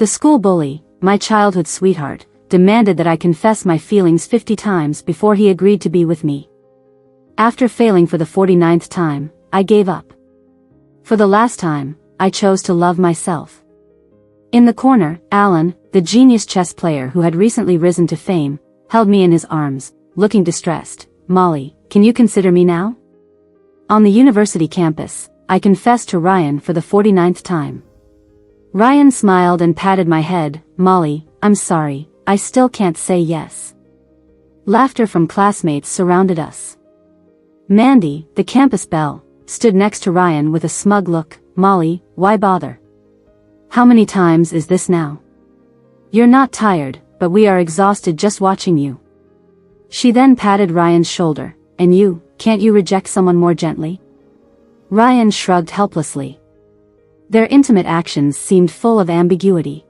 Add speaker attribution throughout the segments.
Speaker 1: The school bully, my childhood sweetheart, demanded that I confess my feelings 50 times before he agreed to be with me. After failing for the 49th time, I gave up. For the last time, I chose to love myself. In the corner, Alan, the genius chess player who had recently risen to fame, held me in his arms, looking distressed. Molly, can you consider me now? On the university campus, I confessed to Ryan for the 49th time. Ryan smiled and patted my head. Molly, I'm sorry, I still can't say yes. Laughter from classmates surrounded us. Mandy, the campus belle, stood next to Ryan with a smug look. Molly, why bother? How many times is this now? You're not tired, but we are exhausted just watching you. She then patted Ryan's shoulder. And you, can't you reject someone more gently? Ryan shrugged helplessly. Their intimate actions seemed full of ambiguity.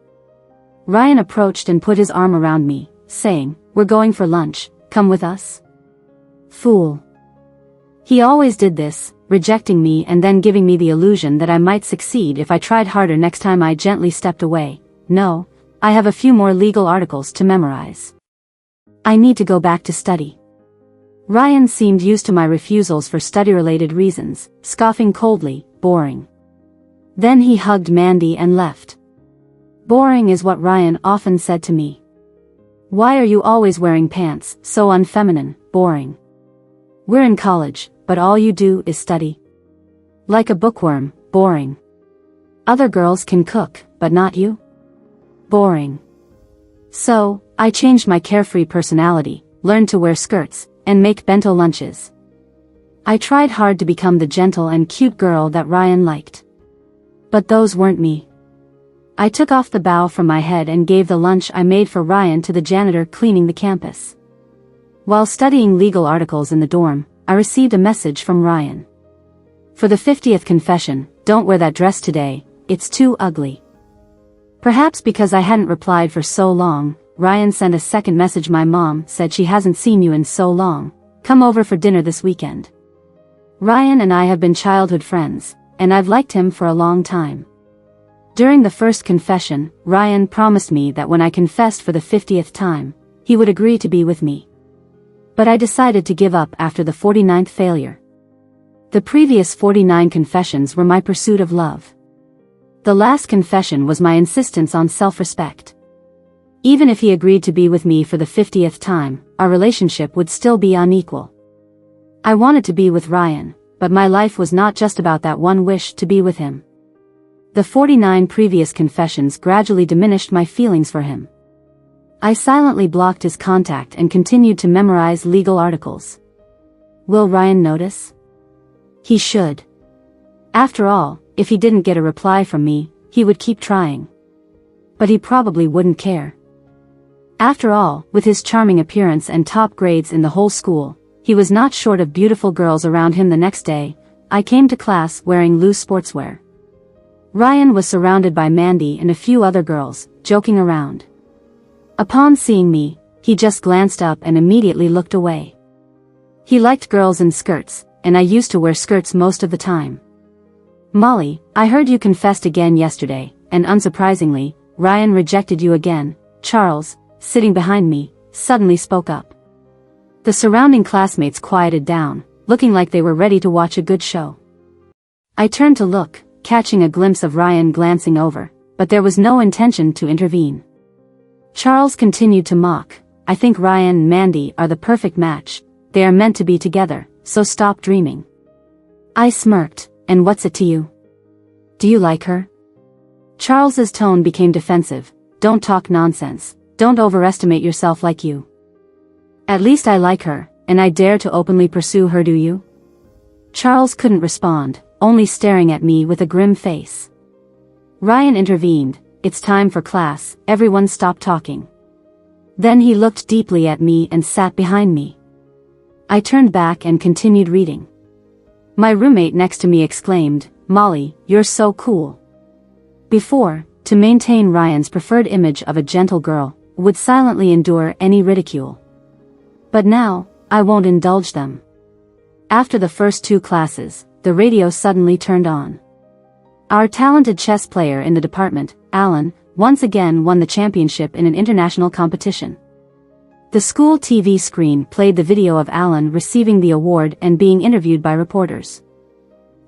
Speaker 1: Ryan approached and put his arm around me, saying, We're going for lunch, come with us? Fool. He always did this, rejecting me and then giving me the illusion that I might succeed if I tried harder next time. I gently stepped away. No, I have a few more legal articles to memorize. I need to go back to study. Ryan seemed used to my refusals for study-related reasons, scoffing coldly. Boring. Then he hugged Mandy and left. Boring is what Ryan often said to me. Why are you always wearing pants, so unfeminine? Boring. We're in college, but all you do is study. Like a bookworm. Boring. Other girls can cook, but not you? Boring. So, I changed my carefree personality, learned to wear skirts, and make bento lunches. I tried hard to become the gentle and cute girl that Ryan liked. But those weren't me. I took off the bow from my head and gave the lunch I made for Ryan to the janitor cleaning the campus. While studying legal articles in the dorm, I received a message from Ryan. For the 50th confession, don't wear that dress today, it's too ugly. Perhaps because I hadn't replied for so long, Ryan sent a second message. My mom said she hasn't seen you in so long. Come over for dinner this weekend. Ryan and I have been childhood friends, and I've liked him for a long time. During the first confession, Ryan promised me that when I confessed for the 50th time, he would agree to be with me. But I decided to give up after the 49th failure. The previous 49 confessions were my pursuit of love. The last confession was my insistence on self-respect. Even if he agreed to be with me for the 50th time, our relationship would still be unequal. I wanted to be with Ryan, but my life was not just about that one wish to be with him. The 49 previous confessions gradually diminished my feelings for him. I silently blocked his contact and continued to memorize legal articles. Will Ryan notice? He should. After all, if he didn't get a reply from me, he would keep trying. But he probably wouldn't care. After all, with his charming appearance and top grades in the whole school, he was not short of beautiful girls around him. The next day, I came to class wearing loose sportswear. Ryan was surrounded by Mandy and a few other girls, joking around. Upon seeing me, he just glanced up and immediately looked away. He liked girls in skirts, and I used to wear skirts most of the time. Molly, I heard you confessed again yesterday, and unsurprisingly, Ryan rejected you again. Charles, sitting behind me, suddenly spoke up. The surrounding classmates quieted down, looking like they were ready to watch a good show. I turned to look, catching a glimpse of Ryan glancing over, but there was no intention to intervene. Charles continued to mock. I think Ryan and Mandy are the perfect match. They are meant to be together, so stop dreaming. I smirked. And what's it to you? Do you like her? Charles's tone became defensive. Don't talk nonsense. Don't overestimate yourself like you. At least I like her, and I dare to openly pursue her. Do you? Charles couldn't respond, only staring at me with a grim face. Ryan intervened. It's time for class, everyone stop talking. Then he looked deeply at me and sat behind me. I turned back and continued reading. My roommate next to me exclaimed, Molly, you're so cool. Before, to maintain Ryan's preferred image of a gentle girl, would silently endure any ridicule. But now, I won't indulge them. After the first 2 classes, the radio suddenly turned on. Our talented chess player in the department, Alan, once again won the championship in an international competition. The school TV screen played the video of Alan receiving the award and being interviewed by reporters.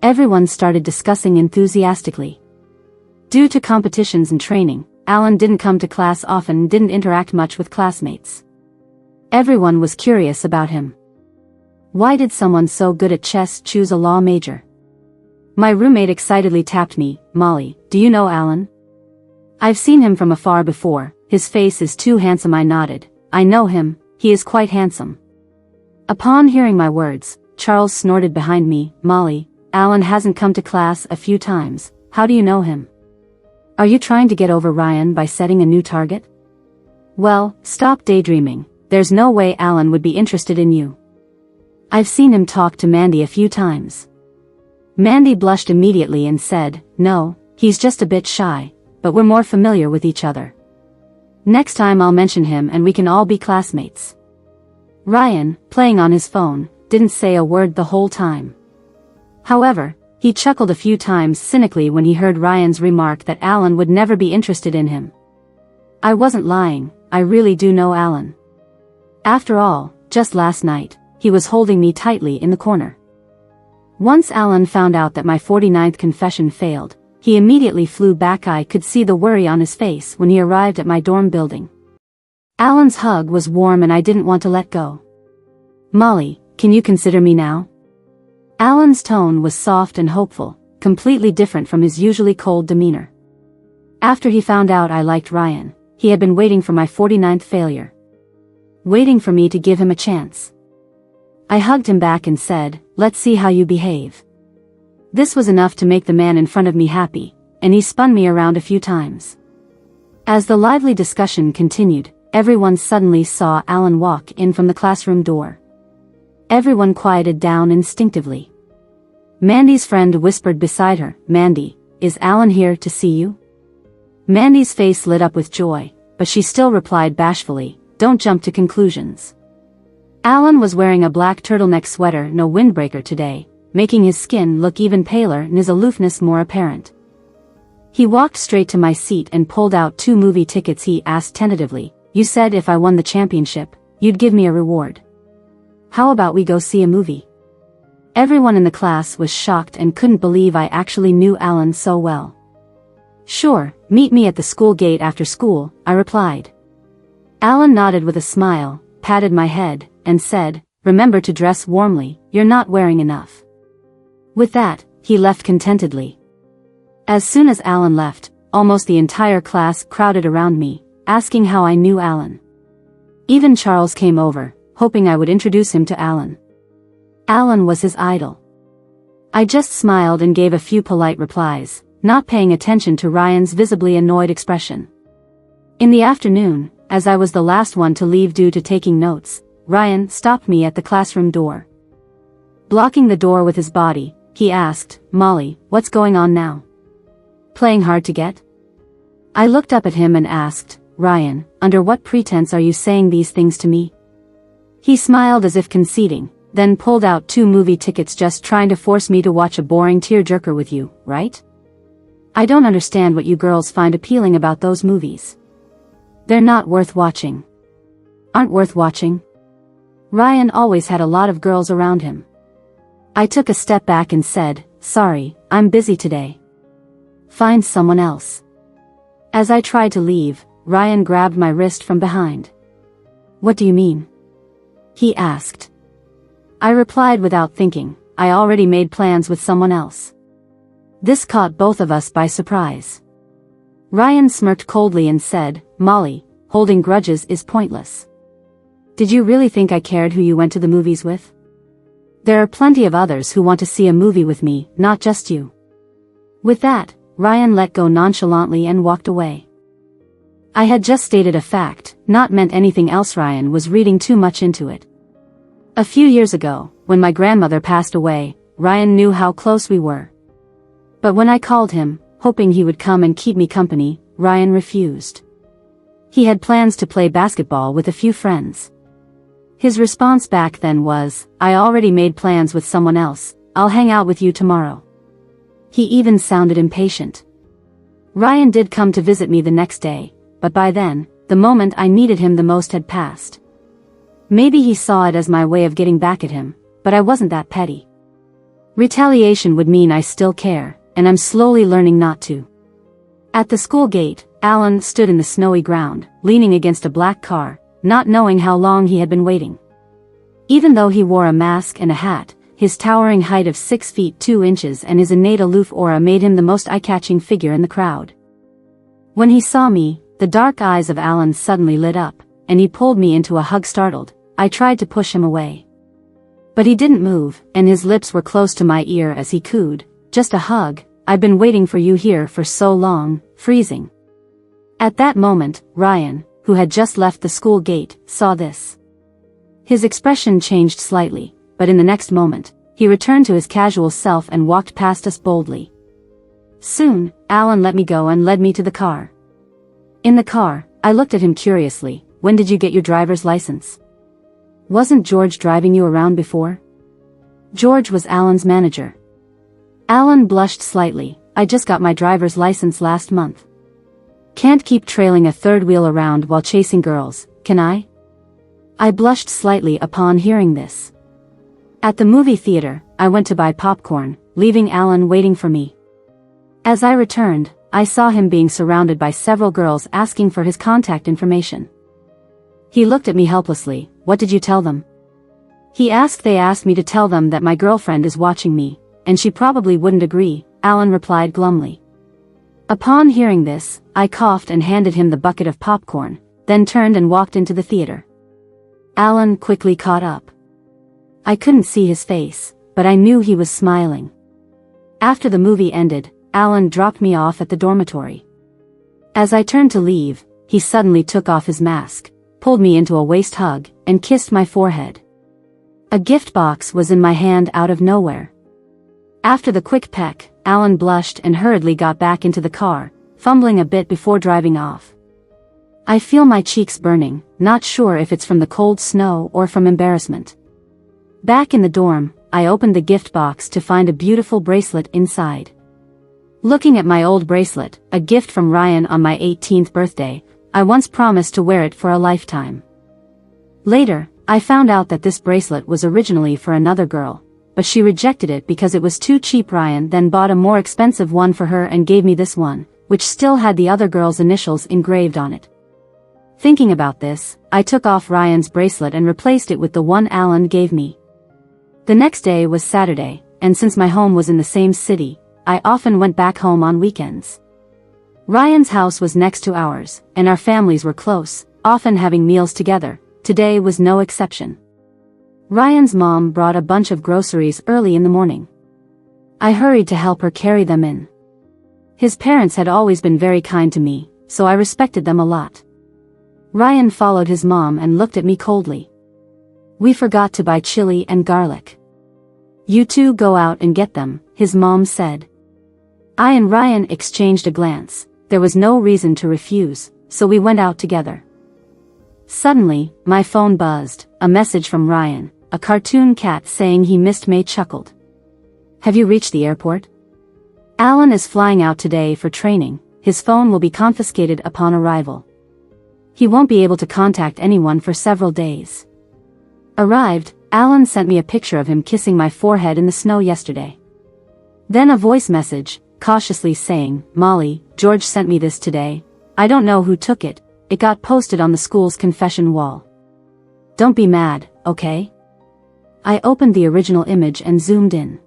Speaker 1: Everyone started discussing enthusiastically. Due to competitions and training, Alan didn't come to class often and didn't interact much with classmates. Everyone was curious about him. Why did someone so good at chess choose a law major? My roommate excitedly tapped me. Molly, do you know Alan? I've seen him from afar before, his face is too handsome. I nodded. I know him, he is quite handsome. Upon hearing my words, Charles snorted behind me. Molly, Alan hasn't come to class a few times, how do you know him? Are you trying to get over Ryan by setting a new target? Well, stop daydreaming, there's no way Alan would be interested in you. I've seen him talk to Mandy a few times. Mandy blushed immediately and said, no, he's just a bit shy, but we're more familiar with each other. Next time I'll mention him and we can all be classmates. Ryan, playing on his phone, didn't say a word the whole time. However, he chuckled a few times cynically when he heard Ryan's remark that Alan would never be interested in him. I wasn't lying, I really do know Alan. After all, just last night, he was holding me tightly in the corner. Once Alan found out that my 49th confession failed, he immediately flew back. I could see the worry on his face when he arrived at my dorm building. Alan's hug was warm and I didn't want to let go. Molly, can you consider me now? Alan's tone was soft and hopeful, completely different from his usually cold demeanor. After he found out I liked Ryan, he had been waiting for my 49th failure. Waiting for me to give him a chance. I hugged him back and said, let's see how you behave. This was enough to make the man in front of me happy, and he spun me around a few times. As the lively discussion continued, everyone suddenly saw Alan walk in from the classroom door. Everyone quieted down instinctively. Mandy's friend whispered beside her, Mandy, is Alan here to see you? Mandy's face lit up with joy, but she still replied bashfully, don't jump to conclusions. Alan was wearing a black turtleneck sweater, no windbreaker today, making his skin look even paler and his aloofness more apparent. He walked straight to my seat and pulled out 2 movie tickets. He asked tentatively, you said if I won the championship, you'd give me a reward. How about we go see a movie? Everyone in the class was shocked and couldn't believe I actually knew Alan so well. Sure, meet me at the school gate after school, I replied. Alan nodded with a smile, patted my head, and said, remember to dress warmly, you're not wearing enough. With that, he left contentedly. As soon as Alan left, almost the entire class crowded around me, asking how I knew Alan. Even Charles came over, hoping I would introduce him to Alan. Alan was his idol. I just smiled and gave a few polite replies, not paying attention to Ryan's visibly annoyed expression. In the afternoon, as I was the last one to leave due to taking notes, Ryan stopped me at the classroom door. Blocking the door with his body, he asked, Molly, what's going on now? Playing hard to get? I looked up at him and asked, Ryan, under what pretense are you saying these things to me? He smiled as if conceding, then pulled out 2 movie tickets. Just trying to force me to watch a boring tearjerker with you, right? I don't understand what you girls find appealing about those movies. They're not worth watching. Aren't worth watching? Ryan always had a lot of girls around him. I took a step back and said, sorry, I'm busy today. Find someone else. As I tried to leave, Ryan grabbed my wrist from behind. What do you mean? He asked. I replied without thinking, I already made plans with someone else. This caught both of us by surprise. Ryan smirked coldly and said, Molly, holding grudges is pointless. Did you really think I cared who you went to the movies with? There are plenty of others who want to see a movie with me, not just you. With that, Ryan let go nonchalantly and walked away. I had just stated a fact, not meant anything else. Ryan was reading too much into it. A few years ago, when my grandmother passed away, Ryan knew how close we were. But when I called him, hoping he would come and keep me company, Ryan refused. He had plans to play basketball with a few friends. His response back then was, I already made plans with someone else, I'll hang out with you tomorrow. He even sounded impatient. Ryan did come to visit me the next day, but by then, the moment I needed him the most had passed. Maybe he saw it as my way of getting back at him, but I wasn't that petty. Retaliation would mean I still care, and I'm slowly learning not to. At the school gate, Alan stood in the snowy ground, leaning against a black car, not knowing how long he had been waiting. Even though he wore a mask and a hat, his towering height of 6 feet 2 inches and his innate aloof aura made him the most eye-catching figure in the crowd. When he saw me, the dark eyes of Alan suddenly lit up, and he pulled me into a hug. Startled, I tried to push him away. But he didn't move, and his lips were close to my ear as he cooed, "Just a hug, I've been waiting for you here for so long," freezing. At that moment, Ryan, who had just left the school gate, saw this. His expression changed slightly, but in the next moment, he returned to his casual self and walked past us boldly. Soon, Alan let me go and led me to the car. In the car, I looked at him curiously. "When did you get your driver's license? Wasn't George driving you around before?" George was Alan's manager. Alan blushed slightly. "I just got my driver's license last month. Can't keep trailing a third wheel around while chasing girls, can I?" I blushed slightly upon hearing this. At the movie theater, I went to buy popcorn, leaving Alan waiting for me. As I returned, I saw him being surrounded by several girls asking for his contact information. He looked at me helplessly. "What did you tell them?" He asked. "They asked me to tell them that my girlfriend is watching me, and she probably wouldn't agree," Alan replied glumly. Upon hearing this, I coughed and handed him the bucket of popcorn, then turned and walked into the theater. Alan quickly caught up. I couldn't see his face, but I knew he was smiling. After the movie ended, Alan dropped me off at the dormitory. As I turned to leave, he suddenly took off his mask, pulled me into a waist hug, and kissed my forehead. A gift box was in my hand out of nowhere. After the quick peck, Alan blushed and hurriedly got back into the car, fumbling a bit before driving off. I feel my cheeks burning, not sure if it's from the cold snow or from embarrassment. Back in the dorm, I opened the gift box to find a beautiful bracelet inside. Looking at my old bracelet, a gift from Ryan on my 18th birthday, I once promised to wear it for a lifetime. Later, I found out that this bracelet was originally for another girl, but she rejected it because it was too cheap. Ryan then bought a more expensive one for her and gave me this one, which still had the other girl's initials engraved on it. Thinking about this, I took off Ryan's bracelet and replaced it with the one Alan gave me. The next day was Saturday, and since my home was in the same city, I often went back home on weekends. Ryan's house was next to ours, and our families were close, often having meals together. Today was no exception. Ryan's mom brought a bunch of groceries early in the morning. I hurried to help her carry them in. His parents had always been very kind to me, so I respected them a lot. Ryan followed his mom and looked at me coldly. "We forgot to buy chili and garlic. You two go out and get them," his mom said. I and Ryan exchanged a glance. There was no reason to refuse, so we went out together. Suddenly, my phone buzzed, a message from Ryan, a cartoon cat saying he missed me. Chuckled. "Have you reached the airport? Alan is flying out today for training. His phone will be confiscated upon arrival. He won't be able to contact anyone for several days." Arrived, Alan sent me a picture of him kissing my forehead in the snow yesterday. Then a voice message, cautiously saying, "Molly, George sent me this today. I don't know who took it. It got posted on the school's confession wall. Don't be mad, okay?" I opened the original image and zoomed in.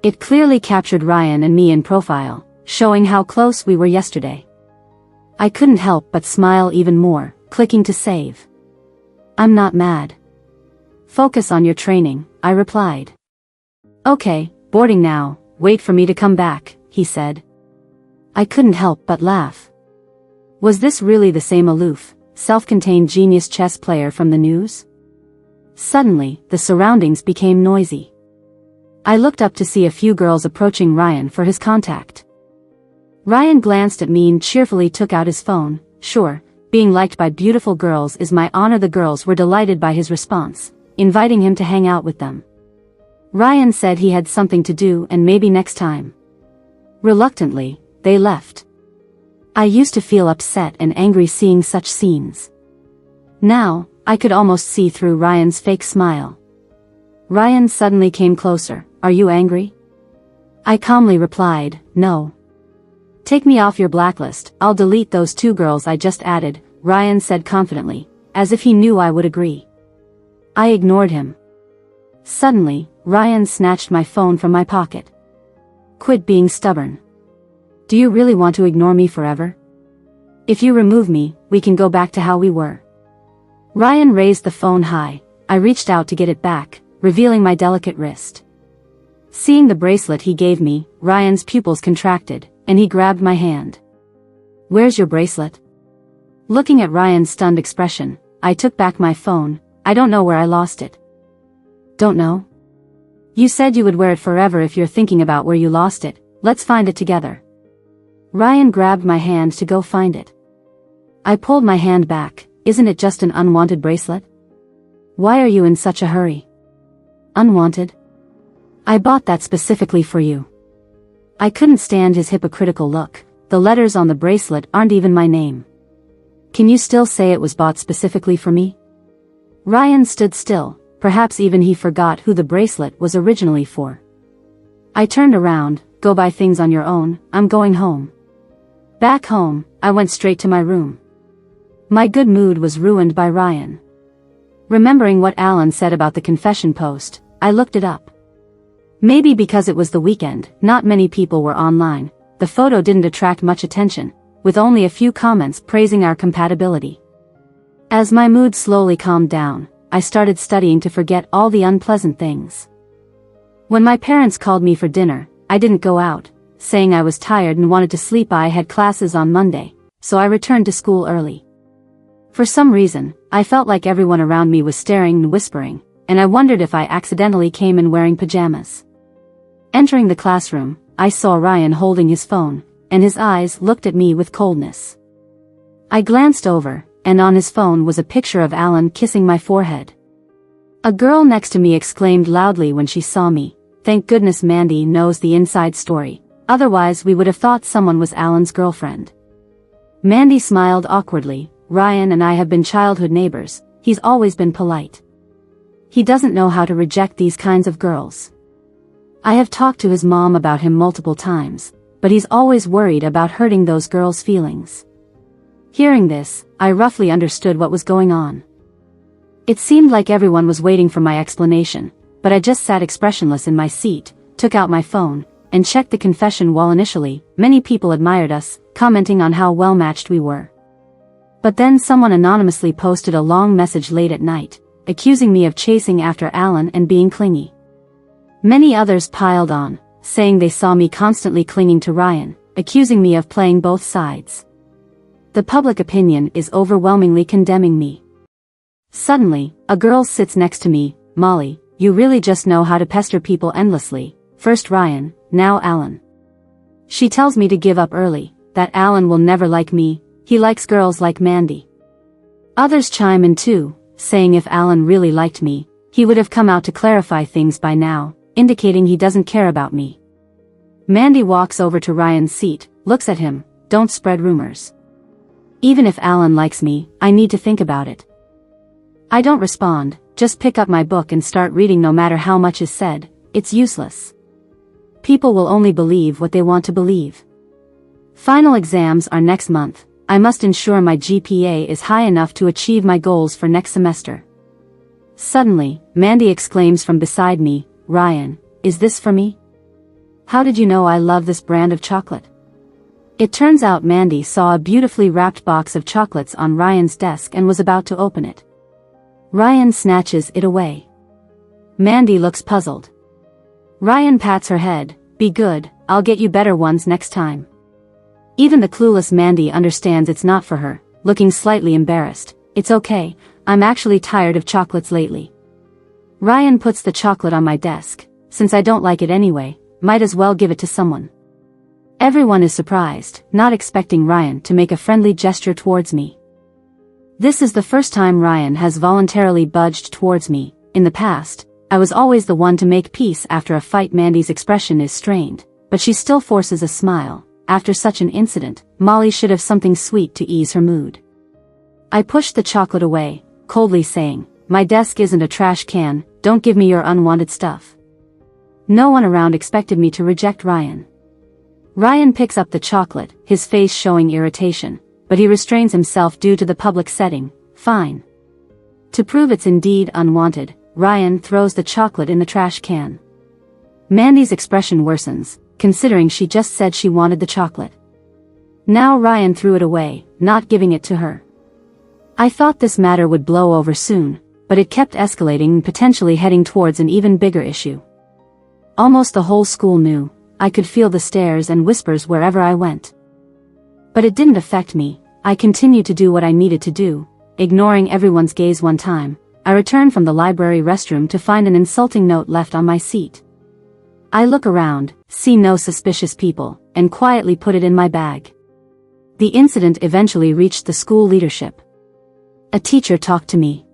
Speaker 1: It clearly captured Ryan and me in profile, showing how close we were yesterday. I couldn't help but smile even more, clicking to save. "I'm not mad. Focus on your training," I replied. "Okay, boarding now, wait for me to come back," he said. I couldn't help but laugh. Was this really the same aloof, self-contained genius chess player from the news? Suddenly, the surroundings became noisy. I looked up to see a few girls approaching Ryan for his contact. Ryan glanced at me and cheerfully took out his phone. Sure, being liked by beautiful girls is my honor. The girls were delighted by his response, inviting him to hang out with them. Ryan said he had something to do and maybe next time. Reluctantly, they left. I used to feel upset and angry seeing such scenes. Now, I could almost see through Ryan's fake smile. Ryan suddenly came closer. Are you angry? I calmly replied, no. Take me off your blacklist, I'll delete those 2 girls I just added, Ryan said confidently, as if he knew I would agree. I ignored him. Suddenly, Ryan snatched my phone from my pocket. Quit being stubborn. Do you really want to ignore me forever? If you remove me, we can go back to how we were. Ryan raised the phone high. I reached out to get it back, revealing my delicate wrist. Seeing the bracelet he gave me, Ryan's pupils contracted, and he grabbed my hand. Where's your bracelet? Looking at Ryan's stunned expression, I took back my phone. I don't know where I lost it. Don't know? You said you would wear it forever. If you're thinking about where you lost it, let's find it together. Ryan grabbed my hand to go find it. I pulled my hand back. Isn't it just an unwanted bracelet? Why are you in such a hurry? Unwanted? I bought that specifically for you. I couldn't stand his hypocritical look. The letters on the bracelet aren't even my name. Can you still say it was bought specifically for me? Ryan stood still, perhaps even he forgot who the bracelet was originally for. I turned around. Go buy things on your own, I'm going home. Back home, I went straight to my room. My good mood was ruined by Ryan. Remembering what Alan said about the confession post, I looked it up. Maybe because it was the weekend, not many people were online, the photo didn't attract much attention, with only a few comments praising our compatibility. As my mood slowly calmed down, I started studying to forget all the unpleasant things. When my parents called me for dinner, I didn't go out, saying I was tired and wanted to sleep. I had classes on Monday, so I returned to school early. For some reason, I felt like everyone around me was staring and whispering, and I wondered if I accidentally came in wearing pajamas. Entering the classroom, I saw Ryan holding his phone, and his eyes looked at me with coldness. I glanced over, and on his phone was a picture of Alan kissing my forehead. A girl next to me exclaimed loudly when she saw me, "Thank goodness Mandy knows the inside story, otherwise we would have thought someone was Alan's girlfriend." Mandy smiled awkwardly. Ryan and I have been childhood neighbors. He's always been polite. He doesn't know how to reject these kinds of girls. I have talked to his mom about him multiple times, but he's always worried about hurting those girls' feelings. Hearing this, I roughly understood what was going on. It seemed like everyone was waiting for my explanation, but I just sat expressionless in my seat, took out my phone, and checked the confession wall. Initially, many people admired us, commenting on how well matched we were. But then someone anonymously posted a long message late at night, accusing me of chasing after Alan and being clingy. Many others piled on, saying they saw me constantly clinging to Ryan, accusing me of playing both sides. The public opinion is overwhelmingly condemning me. Suddenly, a girl sits next to me. "Molly, you really just know how to pester people endlessly, first Ryan, now Alan." She tells me to give up early, that Alan will never like me, he likes girls like Mandy. Others chime in too, saying if Alan really liked me, he would have come out to clarify things by now, indicating he doesn't care about me. Mandy walks over to Ryan's seat, looks at him. "Don't spread rumors. Even if Alan likes me, I need to think about it." I don't respond, just pick up my book and start reading. No matter how much is said, it's useless. People will only believe what they want to believe. Final exams are next month. I must ensure my GPA is high enough to achieve my goals for next semester. Suddenly, Mandy exclaims from beside me, "Ryan, is this for me? How did you know I love this brand of chocolate?" It turns out Mandy saw a beautifully wrapped box of chocolates on Ryan's desk and was about to open it. Ryan snatches it away. Mandy looks puzzled. Ryan pats her head. "Be good, I'll get you better ones next time." Even the clueless Mandy understands it's not for her, looking slightly embarrassed. "It's okay, I'm actually tired of chocolates lately." Ryan puts the chocolate on my desk. "Since I don't like it anyway, might as well give it to someone." Everyone is surprised, not expecting Ryan to make a friendly gesture towards me. This is the first time Ryan has voluntarily budged towards me. In the past, I was always the one to make peace after a fight. Mandy's expression is strained, but she still forces a smile. After such an incident, Molly should have something sweet to ease her mood. I pushed the chocolate away, coldly saying, "My desk isn't a trash can, don't give me your unwanted stuff." No one around expected me to reject Ryan. Ryan picks up the chocolate, his face showing irritation, but he restrains himself due to the public setting. Fine. To prove it's indeed unwanted, Ryan throws the chocolate in the trash can. Mandy's expression worsens, considering she just said she wanted the chocolate. Now Ryan threw it away, not giving it to her. I thought this matter would blow over soon, but it kept escalating and potentially heading towards an even bigger issue. Almost the whole school knew. I could feel the stares and whispers wherever I went. But it didn't affect me. I continued to do what I needed to do, ignoring everyone's gaze. One time, I returned from the library restroom to find an insulting note left on my seat. I look around, see no suspicious people, and quietly put it in my bag. The incident eventually reached the school leadership. A teacher talked to me.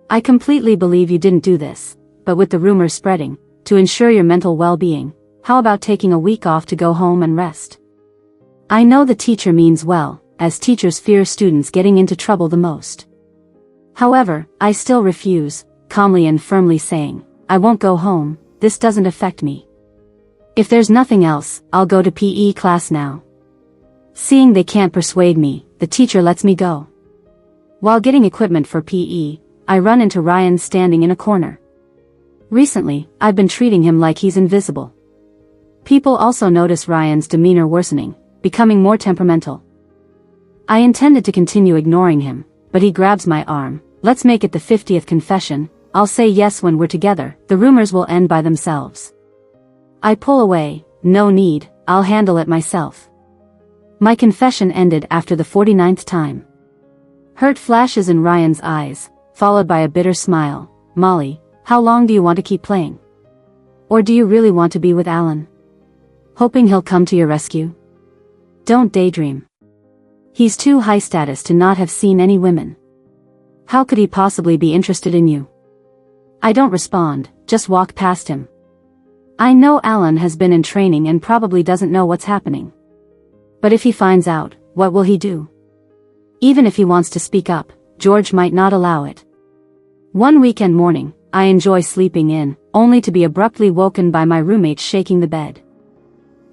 Speaker 1: "I completely believe you didn't do this, but with the rumors spreading, to ensure your mental well-being, how about taking a week off to go home and rest?" I know the teacher means well, as teachers fear students getting into trouble the most. However, I still refuse, calmly and firmly saying, "I won't go home, this doesn't affect me. If there's nothing else, I'll go to PE class now." Seeing they can't persuade me, the teacher lets me go. While getting equipment for PE, I run into Ryan standing in a corner. Recently, I've been treating him like he's invisible. People also notice Ryan's demeanor worsening, becoming more temperamental. I intended to continue ignoring him, but he grabs my arm. "Let's make it the 50th confession, I'll say yes when we're together, the rumors will end by themselves." I pull away. "No need, I'll handle it myself." My confession ended after the 49th time. Hurt flashes in Ryan's eyes, followed by a bitter smile. "Molly, how long do you want to keep playing? Or do you really want to be with Alan? Hoping he'll come to your rescue? Don't daydream. He's too high status to not have seen any women. How could he possibly be interested in you?" I don't respond, just walk past him. I know Alan has been in training and probably doesn't know what's happening. But if he finds out, what will he do? Even if he wants to speak up, George might not allow it. One weekend morning, I enjoy sleeping in, only to be abruptly woken by my roommate shaking the bed.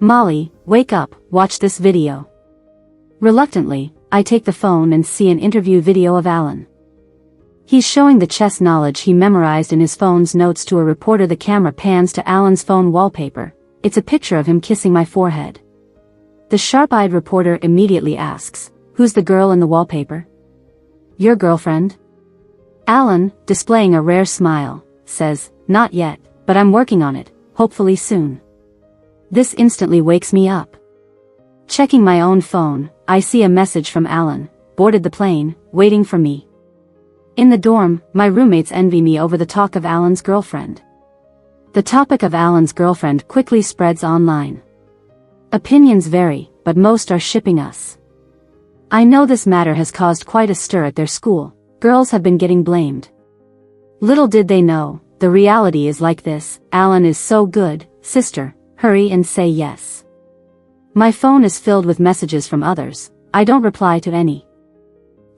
Speaker 1: "Molly, wake up, watch this video." Reluctantly, I take the phone and see an interview video of Alan. He's showing the chess knowledge he memorized in his phone's notes to a reporter. The camera pans to Alan's phone wallpaper. It's a picture of him kissing my forehead. The sharp-eyed reporter immediately asks, "Who's the girl in the wallpaper?" "Your girlfriend?" Alan, displaying a rare smile, says, "Not yet, but I'm working on it, hopefully soon." This instantly wakes me up. Checking my own phone, I see a message from Alan, "Boarded the plane, waiting for me." In the dorm, my roommates envy me over the talk of Alan's girlfriend. The topic of Alan's girlfriend quickly spreads online. Opinions vary, but most are shipping us. I know this matter has caused quite a stir at their school. Girls have been getting blamed. Little did they know, the reality is like this. "Alan is so good, sister, hurry and say yes." My phone is filled with messages from others. I don't reply to any.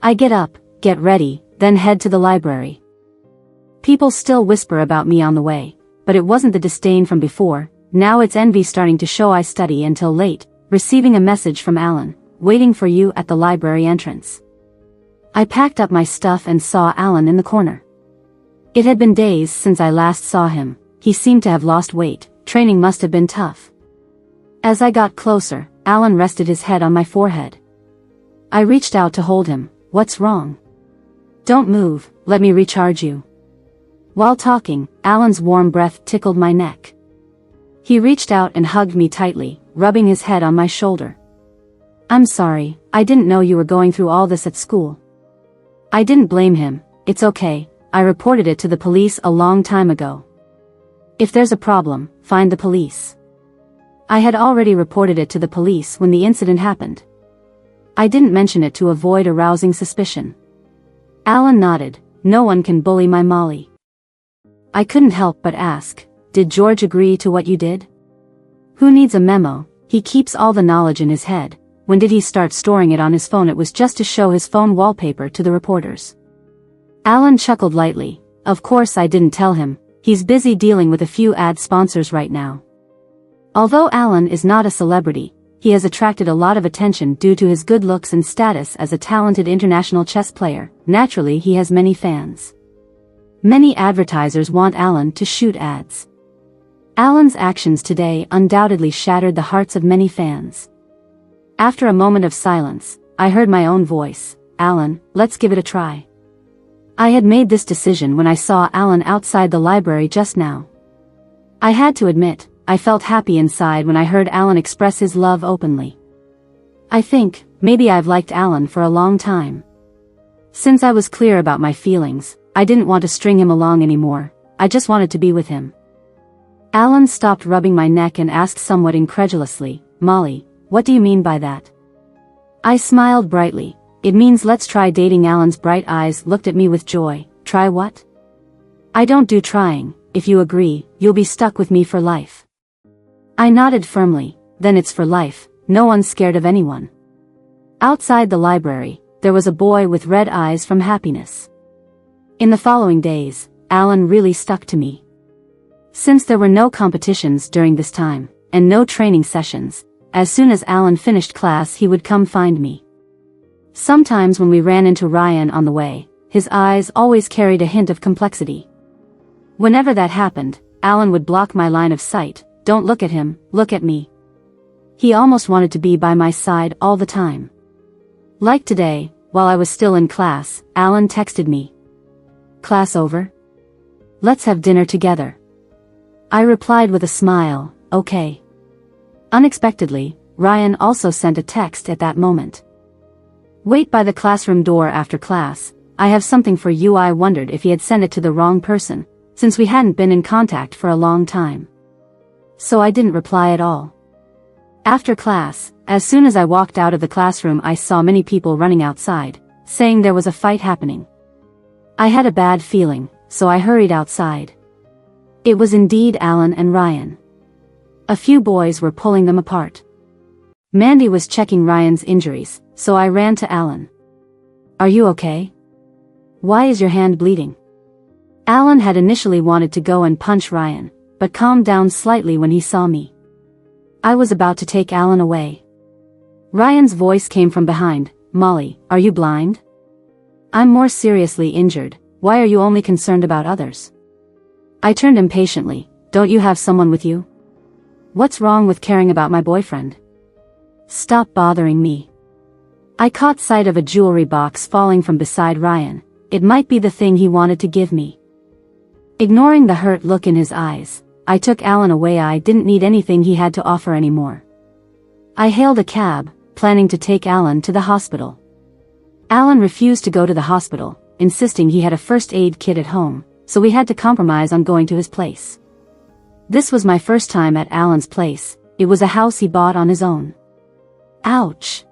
Speaker 1: I get up, get ready, then head to the library. People still whisper about me on the way, but it wasn't the disdain from before. Now it's envy starting to show. I study until late, receiving a message from Alan, "Waiting for you at the library entrance." I packed up my stuff and saw Alan in the corner. It had been days since I last saw him. He seemed to have lost weight. Training must have been tough. As I got closer, Alan rested his head on my forehead. I reached out to hold him. "What's wrong? Don't move, let me recharge you." While talking, Alan's warm breath tickled my neck. He reached out and hugged me tightly, rubbing his head on my shoulder. "I'm sorry, I didn't know you were going through all this at school." I didn't blame him. "It's okay, I reported it to the police a long time ago. If there's a problem, find the police." I had already reported it to the police when the incident happened. I didn't mention it to avoid arousing suspicion. Alan nodded. "No one can bully my Molly." I couldn't help but ask, "Did George agree to what you did?" Who needs a memo? He keeps all the knowledge in his head. when did he start storing it on his phone? It was just to show his phone wallpaper to the reporters. Alan chuckled lightly. Of course I didn't tell him, he's busy dealing with a few ad sponsors right now. Although Alan is not a celebrity, he has attracted a lot of attention due to his good looks and status as a talented international chess player. Naturally, he has many fans. Many advertisers want Alan to shoot ads. Alan's actions today undoubtedly shattered the hearts of many fans. After a moment of silence, I heard my own voice. Alan, let's give it a try. I had made this decision when I saw Alan outside the library just now. I had to admit, I felt happy inside when I heard Alan express his love openly. I think, maybe I've liked Alan for a long time. Since I was clear about my feelings, I didn't want to string him along anymore, I just wanted to be with him. Alan stopped rubbing my neck and asked somewhat incredulously, Molly, what do you mean by that? I smiled brightly. It means let's try dating. Alan's bright eyes looked at me with joy. Try what? I don't do trying. If you agree, you'll be stuck with me for life. I nodded firmly. Then it's for life. No one's scared of anyone. Outside the library, there was a boy with red eyes from happiness. In the following days, Alan really stuck to me. Since there were no competitions during this time, and no training sessions, as soon as Alan finished class he would come find me. Sometimes when we ran into Ryan on the way, his eyes always carried a hint of complexity. Whenever that happened, Alan would block my line of sight. Don't look at him, look at me. He almost wanted to be by my side all the time. Like today, while I was still in class, Alan texted me. Class over? Let's have dinner together. I replied with a smile, okay. Unexpectedly, Ryan also sent a text at that moment. Wait by the classroom door after class, I have something for you. I wondered if he had sent it to the wrong person, since we hadn't been in contact for a long time. So I didn't reply at all. After class, as soon as I walked out of the classroom I saw many people running outside, saying there was a fight happening. I had a bad feeling, so I hurried outside. It was indeed Alan and Ryan. A few boys were pulling them apart. Mandy was checking Ryan's injuries, so I ran to Alan. Are you okay? Why is your hand bleeding? Alan had initially wanted to go and punch Ryan, but calmed down slightly when he saw me. I was about to take Alan away. Ryan's voice came from behind. Molly, are you blind? I'm more seriously injured. Why are you only concerned about others? I turned impatiently. Don't you have someone with you? What's wrong with caring about my boyfriend? Stop bothering me. I caught sight of a jewelry box falling from beside Ryan. It might be the thing he wanted to give me. Ignoring the hurt look in his eyes, I took Alan away. I didn't need anything he had to offer anymore. I hailed a cab, planning to take Alan to the hospital. Alan refused to go to the hospital, insisting he had a first aid kit at home, so we had to compromise on going to his place. This was my first time at Alan's place. It was a house he bought on his own. Ouch!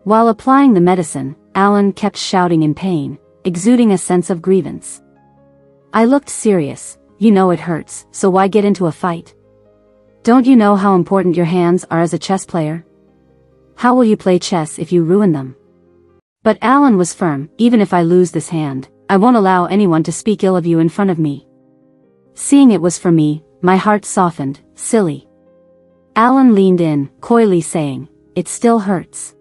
Speaker 1: While applying the medicine, Alan kept shouting in pain, exuding a sense of grievance. I looked serious. You know it hurts, so why get into a fight? Don't you know how important your hands are as a chess player? How will you play chess if you ruin them? But Alan was firm. Even if I lose this hand, I won't allow anyone to speak ill of you in front of me. Seeing it was for me, my heart softened. Silly. Alan leaned in, coyly saying, it still hurts.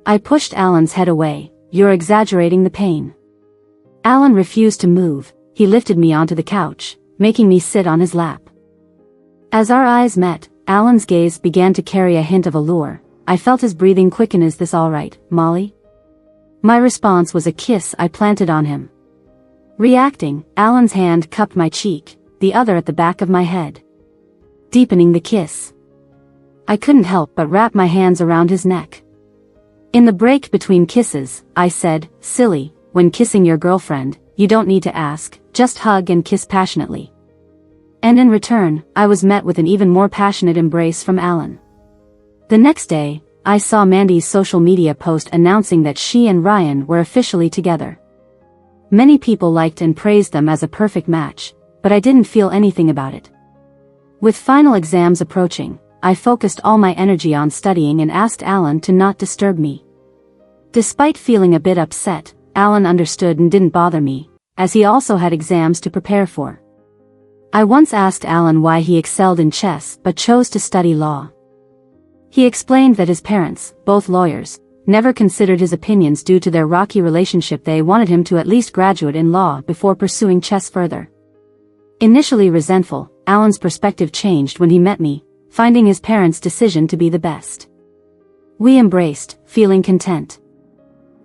Speaker 1: I pushed Alan's head away. You're exaggerating the pain. Alan refused to move. He lifted me onto the couch, making me sit on his lap. As our eyes met, Alan's gaze began to carry a hint of allure. I felt his breathing quicken. Is this all right, Molly? My response was a kiss I planted on him. Reacting, Alan's hand cupped my cheek, the other at the back of my head. Deepening the kiss. I couldn't help but wrap my hands around his neck. In the break between kisses, I said, silly, when kissing your girlfriend, you don't need to ask, just hug and kiss passionately. And in return, I was met with an even more passionate embrace from Alan. The next day, I saw Mandy's social media post announcing that she and Ryan were officially together. Many people liked and praised them as a perfect match, but I didn't feel anything about it. With final exams approaching, I focused all my energy on studying and asked Alan to not disturb me. Despite feeling a bit upset, Alan understood and didn't bother me, as he also had exams to prepare for. I once asked Alan why he excelled in chess but chose to study law. He explained that his parents, both lawyers, never considered his opinions due to their rocky relationship. They wanted him to at least graduate in law before pursuing chess further. Initially resentful, Alan's perspective changed when he met me, finding his parents' decision to be the best. We embraced, feeling content.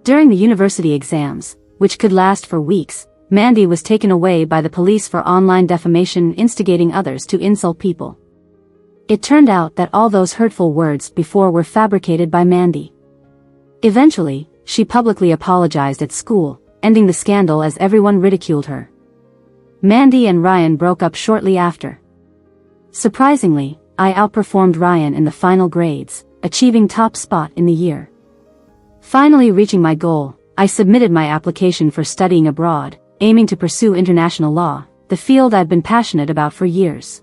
Speaker 1: During the university exams, which could last for weeks, Mandy was taken away by the police for online defamation, instigating others to insult people. It turned out that all those hurtful words before were fabricated by Mandy. Eventually, she publicly apologized at school, ending the scandal as everyone ridiculed her. Mandy and Ryan broke up shortly after. Surprisingly, I outperformed Ryan in the final grades, achieving top spot in the year. Finally reaching my goal, I submitted my application for studying abroad, aiming to pursue international law, the field I'd been passionate about for years.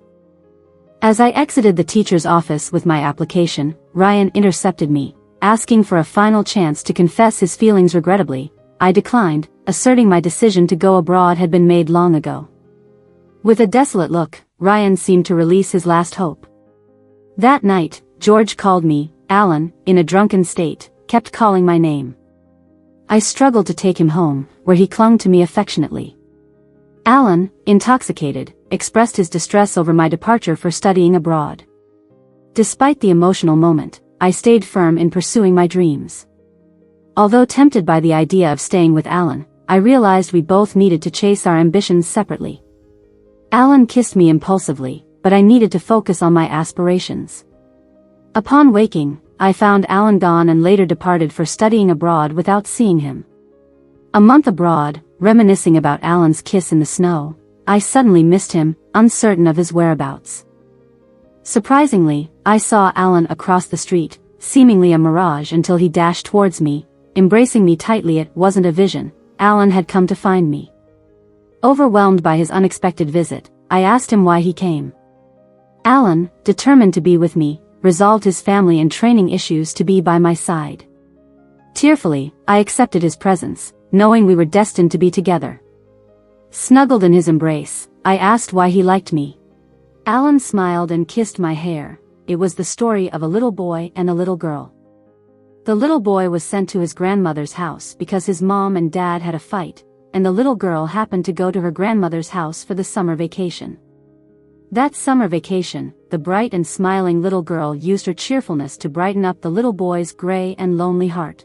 Speaker 1: As I exited the teacher's office with my application, Ryan intercepted me, asking for a final chance to confess his feelings. Regrettably, I declined, asserting my decision to go abroad had been made long ago. With a desolate look, Ryan seemed to release his last hope. That night, George called me. Alan, in a drunken state, kept calling my name. I struggled to take him home, where he clung to me affectionately. Alan, intoxicated, expressed his distress over my departure for studying abroad. Despite the emotional moment, I stayed firm in pursuing my dreams. Although tempted by the idea of staying with Alan, I realized we both needed to chase our ambitions separately. Alan kissed me impulsively, but I needed to focus on my aspirations. Upon waking, I found Alan gone and later departed for studying abroad without seeing him. A month abroad, reminiscing about Alan's kiss in the snow, I suddenly missed him, uncertain of his whereabouts. Surprisingly, I saw Alan across the street, seemingly a mirage until he dashed towards me, embracing me tightly. It wasn't a vision, Alan had come to find me. Overwhelmed by his unexpected visit, I asked him why he came. Alan, determined to be with me, resolved his family and training issues to be by my side. Tearfully, I accepted his presence, knowing we were destined to be together. Snuggled in his embrace, I asked why he liked me. Alan smiled and kissed my hair. It was the story of a little boy and a little girl. The little boy was sent to his grandmother's house because his mom and dad had a fight, and the little girl happened to go to her grandmother's house for the summer vacation. That summer vacation, the bright and smiling little girl used her cheerfulness to brighten up the little boy's gray and lonely heart.